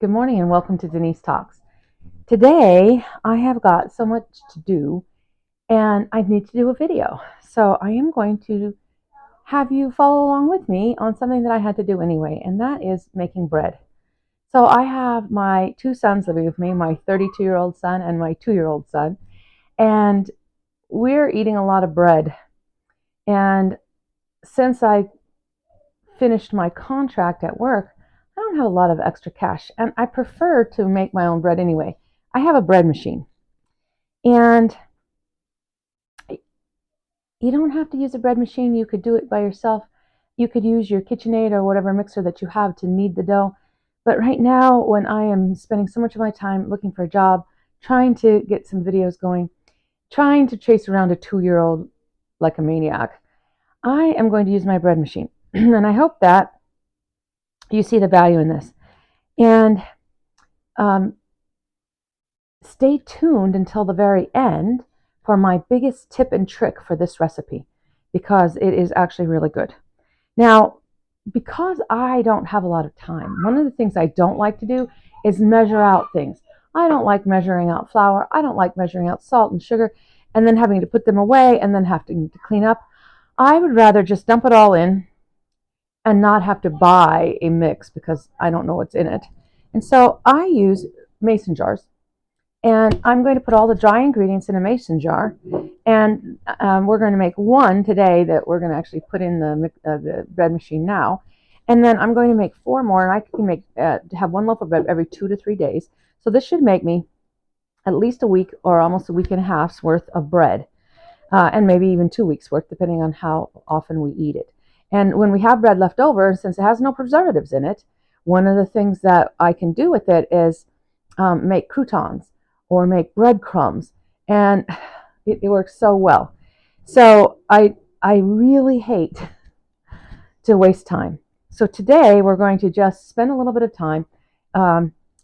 Good morning and welcome to Denise Talks. Today I have got so much to do and I need to do a video. So I am going to have you follow along with me on something that I had to do anyway, and that is making bread. So I have my two sons living with me, my 32-year-old son and my 2-year-old son, and we're eating a lot of bread. And since I finished my contract at work, I don't have a lot of extra cash, and I prefer to make my own bread anyway. I have a bread machine, and you don't have to use a bread machine. You could do it by yourself. You could use your KitchenAid or whatever mixer that you have to knead the dough. But right now, when I am spending so much of my time looking for a job, trying to get some videos going, trying to chase around a 2-year-old like a maniac, I am going to use my bread machine. And I hope that you see the value in this. And stay tuned until the very end for my biggest tip and trick for this recipe, because it is actually really good. Now, because I don't have a lot of time, one of the things I don't like to do is measure out things. I don't like measuring out flour. I don't like measuring out salt and sugar and then having to put them away and then having to clean up. I would rather just dump it all in and not have to buy a mix because I don't know what's in it. And so I use mason jars. And I'm going to put all the dry ingredients in a mason jar. And we're going to make one today that we're going to actually put in the bread machine now. And then I'm going to make 4 more. And I can make have 1 loaf of bread every 2 to 3 days. So this should make me at least a week or almost a week and a half's worth of bread. And maybe even 2 weeks worth, depending on how often we eat it. And when we have bread left over, since it has no preservatives in it, one of the things that I can do with it is make croutons or make breadcrumbs, and it works so well. So I really hate to waste time. So today we're going to just spend a little bit of time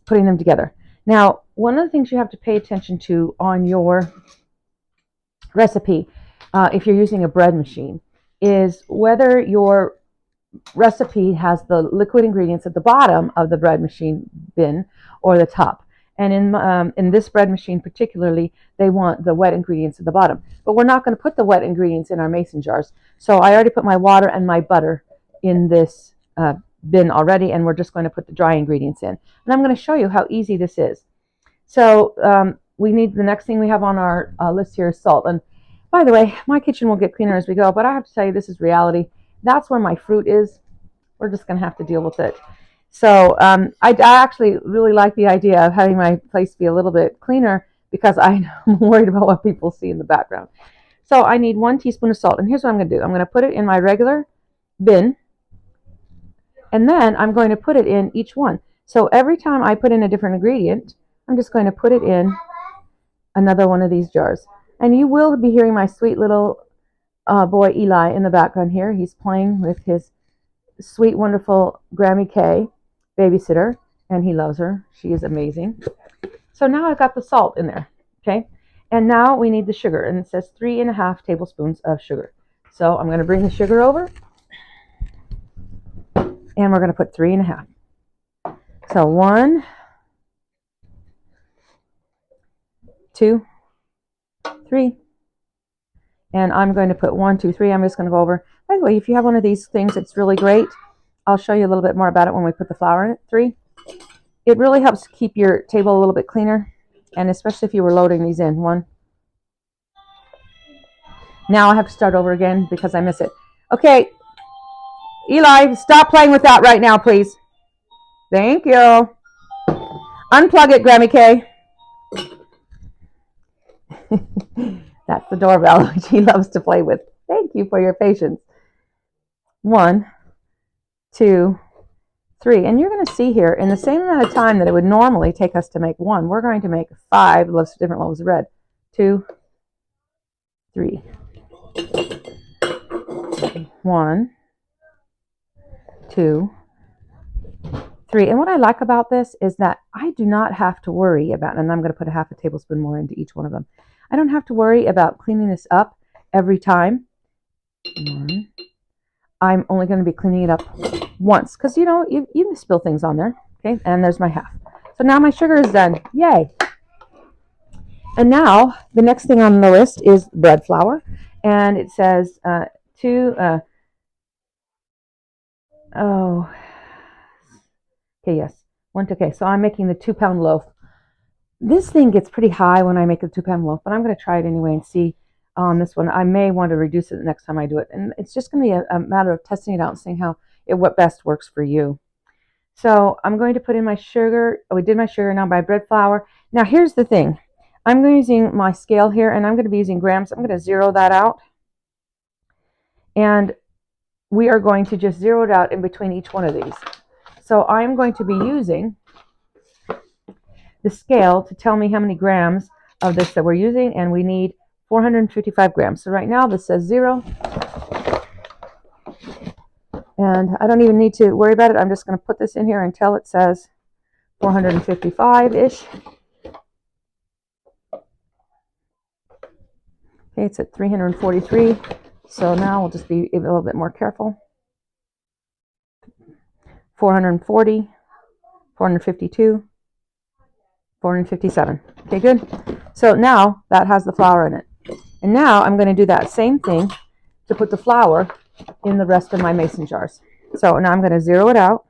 putting them together. Now, one of the things you have to pay attention to on your recipe, if you're using a bread machine, is whether your recipe has the liquid ingredients at the bottom of the bread machine bin or the top. And in this bread machine particularly, they want the wet ingredients at the bottom. But we're not going to put the wet ingredients in our mason jars. So I already put my water and my butter in this bin already, and we're just going to put the dry ingredients in. And I'm going to show you how easy this is. So we need, the next thing we have on our list here is salt. And by the way, my kitchen will get cleaner as we go, but I have to tell you, this is reality. That's where my fruit is. We're just going to have to deal with it. So I actually really like the idea of having my place be a little bit cleaner because I'm worried about what people see in the background. So I need 1 teaspoon of salt. And here's what I'm going to do. I'm going to put it in my regular bin, and then I'm going to put it in each one. So every time I put in a different ingredient, I'm just going to put it in another one of these jars. And you will be hearing my sweet little boy Eli in the background here. He's playing with his sweet, wonderful Grammy K babysitter, and he loves her. She is amazing. So now I've got the salt in there, okay? And now we need the sugar, and it says 3.5 tablespoons of sugar. So I'm going to bring the sugar over, and we're going to put 3.5. So 1, 2, 3. And I'm going to put 1, 2, 3. I'm just going to go over. By the way, if you have one of these things, it's really great. I'll show you a little bit more about it when we put the flour in it. 3. It really helps keep your table a little bit cleaner, and especially if you were loading these in. 1. Now I have to start over again because I miss it. Okay, Eli, stop playing with that right now, please. Thank you. Unplug it, Grammy K. That's the doorbell, which he loves to play with. Thank you for your patience. 1, 2, 3. And you're going to see here, in the same amount of time that it would normally take us to make 1, we're going to make 5 different loaves of bread. 2, 3. 1, 2, 3. And what I like about this is that I do not have to worry about, and I'm going to put 1/2 tablespoon more into each one of them. I don't have to worry about cleaning this up every time. 1. I'm only going to be cleaning it up once because, you know, you spill things on there. Okay, and there's my 1/2. So now my sugar is done. Yay. And now the next thing on the list is bread flour. And it says okay, yes. Okay, so I'm making the 2-pound loaf. This thing gets pretty high when I make a 2-pound loaf, but I'm going to try it anyway and see on this one. I may want to reduce it the next time I do it. And it's just going to be a matter of testing it out and seeing what best works for you. So I'm going to put in my sugar. Oh, we did my sugar, now my bread flour. Now here's the thing. I'm using my scale here, and I'm going to be using grams. I'm going to zero that out. And we are going to just zero it out in between each one of these. So I'm going to be using the scale to tell me how many grams of this that we're using, and we need 455 grams. So right now this says 0. And I don't even need to worry about it. I'm just going to put this in here until it says 455-ish. Okay, it's at 343. So now we'll just be a little bit more careful. 440, 452, 457. Okay, good. So now that has the flour in it. And now I'm going to do that same thing to put the flour in the rest of my mason jars. So now I'm going to zero it out.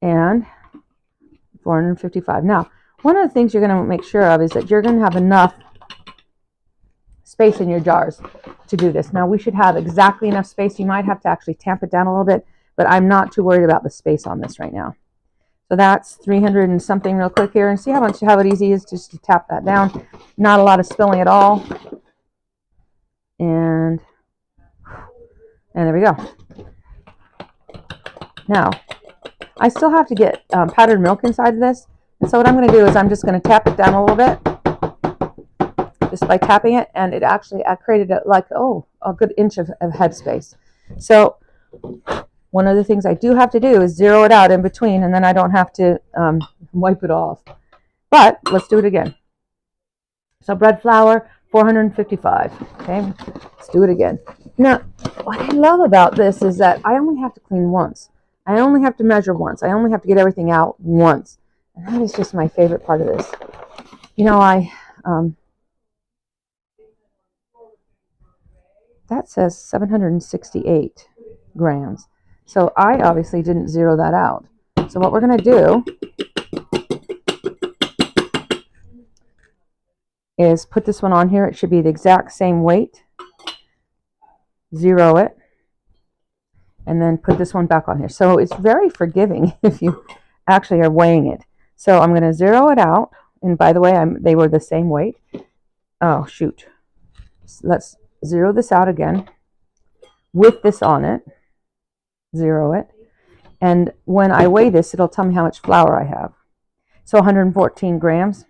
And 455. Now, one of the things you're going to make sure of is that you're going to have enough space in your jars to do this. Now, we should have exactly enough space. You might have to actually tamp it down a little bit, but I'm not too worried about the space on this right now. So that's 300 and something real quick here, and see how it easy is just to tap that down. Not a lot of spilling at all. And there we go. Now, I still have to get powdered milk inside of this. And so what I'm going to do is I'm just going to tap it down a little bit. Just by tapping it. And I created a good inch of headspace. So one of the things I do have to do is zero it out in between. And then I don't have to wipe it off. But let's do it again. So bread flour, 455. Okay, let's do it again. Now, what I love about this is that I only have to clean once. I only have to measure once. I only have to get everything out once. And that is just my favorite part of this. You know, that says 768 grams. So I obviously didn't zero that out. So what we're going to do is put this one on here. It should be the exact same weight. Zero it. And then put this one back on here. So it's very forgiving if you actually are weighing it. So I'm going to zero it out. And by the way, they were the same weight. Oh, shoot. So let's zero this out again with this on it. Zero it. And when I weigh this, it'll tell me how much flour I have. So 114 grams.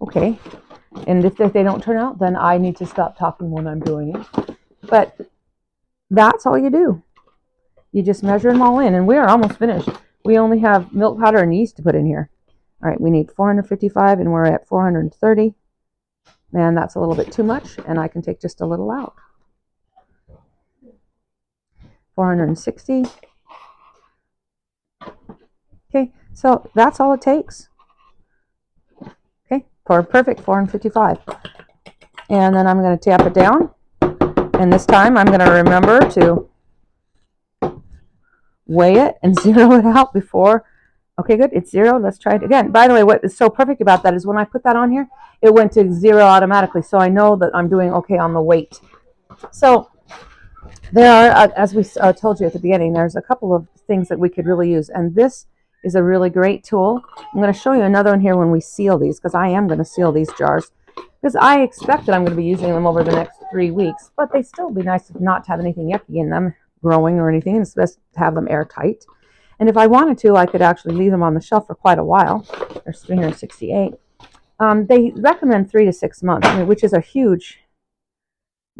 Okay. And if they don't turn out, then I need to stop talking when I'm doing it. But that's all you do. You just measure them all in, and we are almost finished. We only have milk powder and yeast to put in here. All right, we need 455, and we're at 430. And that's a little bit too much, and I can take just a little out. 460. Okay, so that's all it takes. Okay, perfect, 455. And then I'm going to tap it down. And this time I'm going to remember to weigh it and zero it out before. Okay, good. It's zero. Let's try it again. By the way, what is so perfect about that is when I put that on here, it went to zero automatically. So I know that I'm doing okay on the weight. So there are, as we told you at the beginning, there's a couple of things that we could really use. And this is a really great tool. I'm going to show you another one here when we seal these, because I am going to seal these jars. Because I expect that I'm going to be using them over the next 3 weeks. But they still be nice not to have anything yucky in them, growing or anything. It's best to have them airtight. And if I wanted to, I could actually leave them on the shelf for quite a while. There's 368. They recommend 3 to 6 months, which is a huge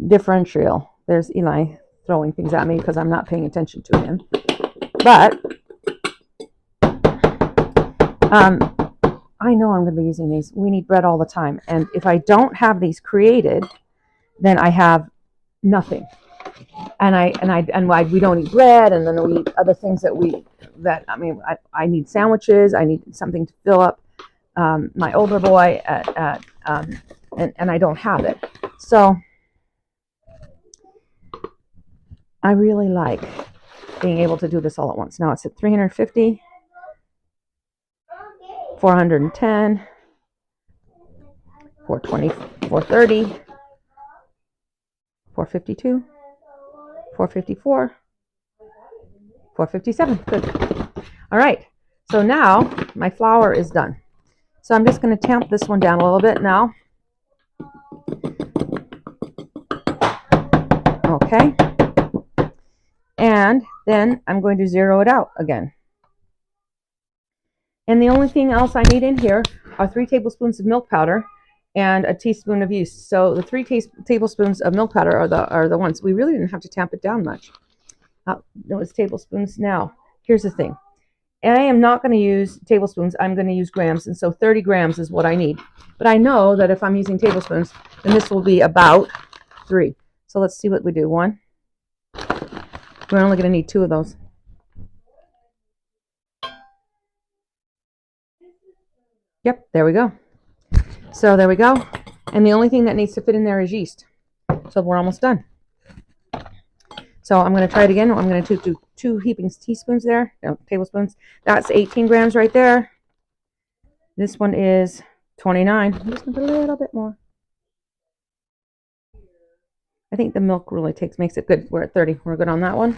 differential. There's Eli throwing things at me because I'm not paying attention to him. But I know I'm going to be using these. We need bread all the time. And if I don't have these created, then I have nothing. And we don't eat bread, and then we eat other things that we that, I mean, I need sandwiches. I need something to fill up my older boy and I don't have it. So I really like being able to do this all at once. Now it's at 350, 410, 420, 430, 452, 454, 457. Good. All right. So now my flour is done. So I'm just going to tamp this one down a little bit now. Okay. And then I'm going to zero it out again. And the only thing else I need in here are 3 tablespoons of milk powder and a teaspoon of yeast. So the 3 tablespoons of milk powder are the ones. We really didn't have to tamp it down much. Those tablespoons. Now, here's the thing. I am not going to use tablespoons. I'm going to use grams. And so 30 grams is what I need. But I know that if I'm using tablespoons, then this will be about 3. So let's see what we do. 1. We're only going to need 2 of those. Yep, there we go. So there we go. And the only thing that needs to fit in there is yeast. So we're almost done. So I'm going to try it again. I'm going to do 2 heaping teaspoons there, no, tablespoons. That's 18 grams right there. This one is 29. I'm just going to put a little bit more. I think the milk really makes it good. We're at 30. We're good on that one.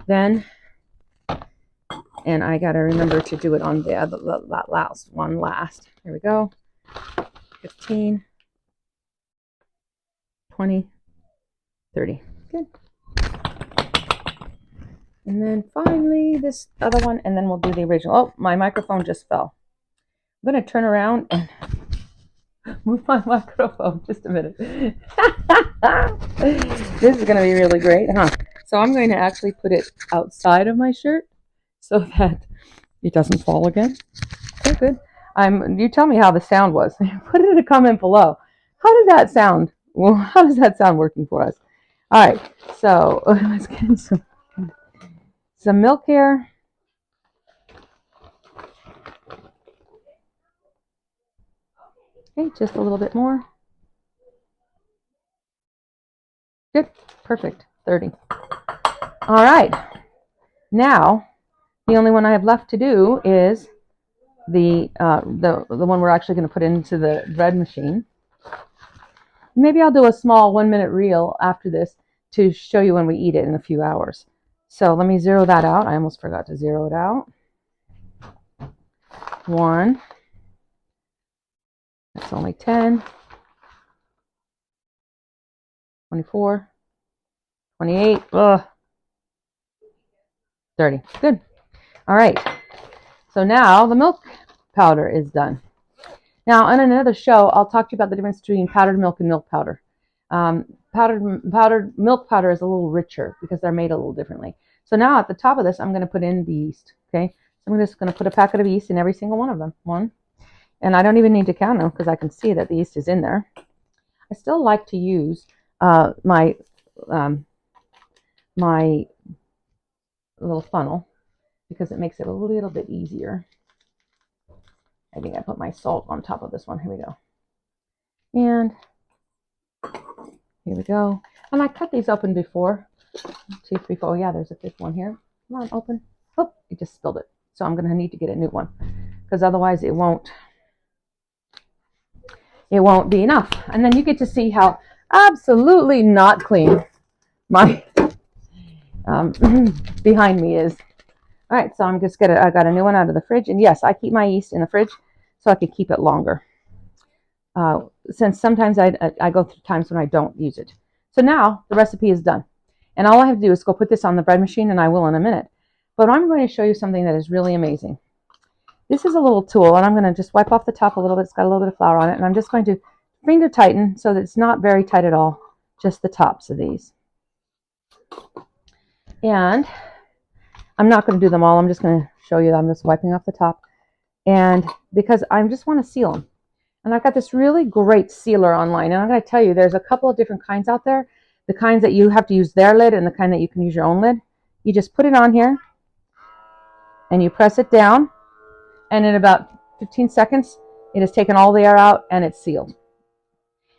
Then, and I got to remember to do it on that last one last. Here we go. 15, 20, 30. Good. And then finally this other one, and then we'll do the original. Oh, my microphone just fell. I'm going to turn around and move my microphone. Just a minute. This is going to be really great, huh? So I'm going to actually put it outside of my shirt so that it doesn't fall again. Okay, good. You tell me how the sound was. Put it in a comment below. How did that sound? Well, how does that sound working for us? All right, so let's get in some milk here. Okay, just a little bit more. Good, perfect, 30. All right, now the only one I have left to do is the one we're actually going to put into the bread machine. Maybe I'll do a small 1-minute reel after this to show you when we eat it in a few hours. So let me zero that out. I almost forgot to zero it out. 1. That's only 10. 24. 28. Ugh. 30. Good. All right. So now the milk powder is done. Now, on another show, I'll talk to you about the difference between powdered milk and milk powder. Powdered milk powder is a little richer because they're made a little differently. So now at the top of this, I'm going to put in the yeast. Okay, so I'm just going to put a packet of yeast in every single one of them. 1, and I don't even need to count them because I can see that the yeast is in there. I still like to use my little funnel because it makes it a little bit easier. I think I put my salt on top of this one. Here we go. And here we go. And I cut these open before. 2, 3, 4. Oh, yeah, there's a 5th one here. Come on, open. Oh, you just spilled it. So I'm going to need to get a new one because otherwise it won't be enough. And then you get to see how absolutely not clean my behind me is. All right, so I'm just I got a new one out of the fridge. And yes, I keep my yeast in the fridge so I could keep it longer. Since sometimes I go through times when I don't use it. So now the recipe is done. And all I have to do is go put this on the bread machine, and I will in a minute. But I'm going to show you something that is really amazing. This is a little tool, and I'm going to just wipe off the top a little bit. It's got a little bit of flour on it. And I'm just going to finger tighten so that it's not very tight at all. Just the tops of these. And I'm not going to do them all. I'm just going to show you that I'm just wiping off the top. And because I just want to seal them. And I've got this really great sealer online. And I'm going to tell you, there's a couple of different kinds out there. The kinds that you have to use their lid and the kind that you can use your own lid. You just put it on here. and you press it down, and in about 15 seconds, it has taken all the air out and it's sealed.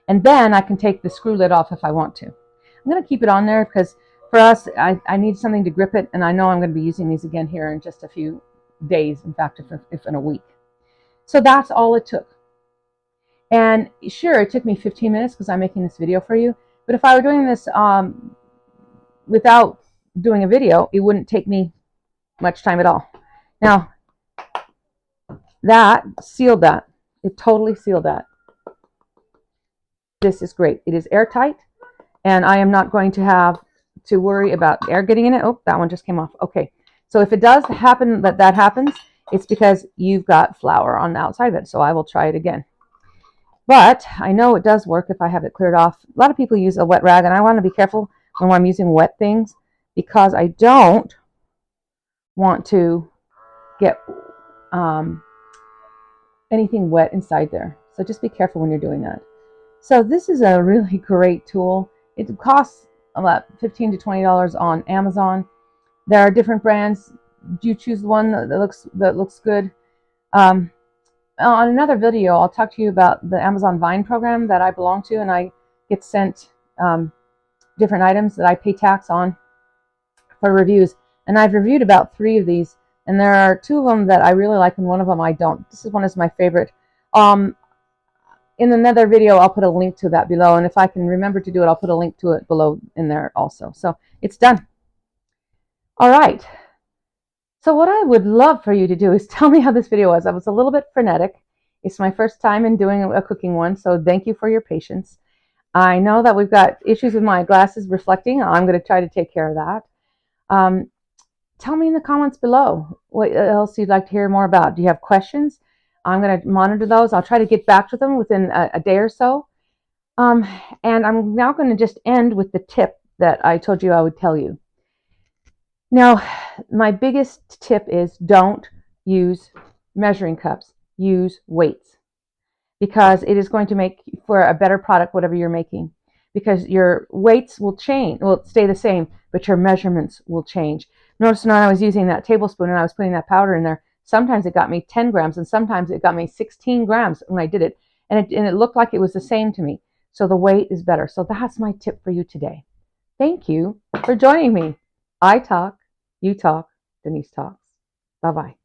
And then I can take the screw lid off if I want to. I'm going to keep it on there because for us, I need something to grip it, and I know I'm going to be using these again here in just a few days, in fact, if in a week. So that's all it took. And sure, it took me 15 minutes because I'm making this video for you, but if I were doing this without doing a video, it wouldn't take me much time at all. Now, that sealed that. It totally sealed that. This is great. It is airtight, and I am not going to have to worry about air getting in it. Oh, that one just came off. Okay, so if it does happen that happens, it's because you've got flour on the outside of it, so I will try it again. But I know it does work if I have it cleared off. A lot of people use a wet rag, and I want to be careful when I'm using wet things because I don't want to get anything wet inside there. So just be careful when you're doing that. So this is a really great tool. It costs about $15 to $20 on Amazon. There are different brands. You choose the one that looks good. On another video, I'll talk to you about the Amazon Vine program that I belong to, and I get sent different items that I pay tax on for reviews. And I've reviewed about 3 of these, and there are 2 of them that I really like, and one of them I don't. This one is my favorite. In another video, I'll put a link to that below, and if I can remember to do it, I'll put a link to it below in there also. So it's done. All right. So what I would love for you to do is tell me how this video was. I was a little bit frenetic. It's my first time in doing a cooking one, so thank you for your patience. I know that we've got issues with my glasses reflecting. I'm going to try to take care of that. Tell me in the comments below what else you'd like to hear more about. Do you have questions? I'm going to monitor those. I'll try to get back to them within a day or so. And I'm now going to just end with the tip that I told you I would tell you. Now, my biggest tip is don't use measuring cups. Use weights, because it is going to make for a better product, whatever you're making. Because your weights will change, will stay the same, but your measurements will change. Notice when I was using that tablespoon and I was putting that powder in there, sometimes it got me 10 grams and sometimes it got me 16 grams when I did it. And it looked like it was the same to me. So the weight is better. So that's my tip for you today. Thank you for joining me. I talk, you talk, Denise talks. Bye-bye.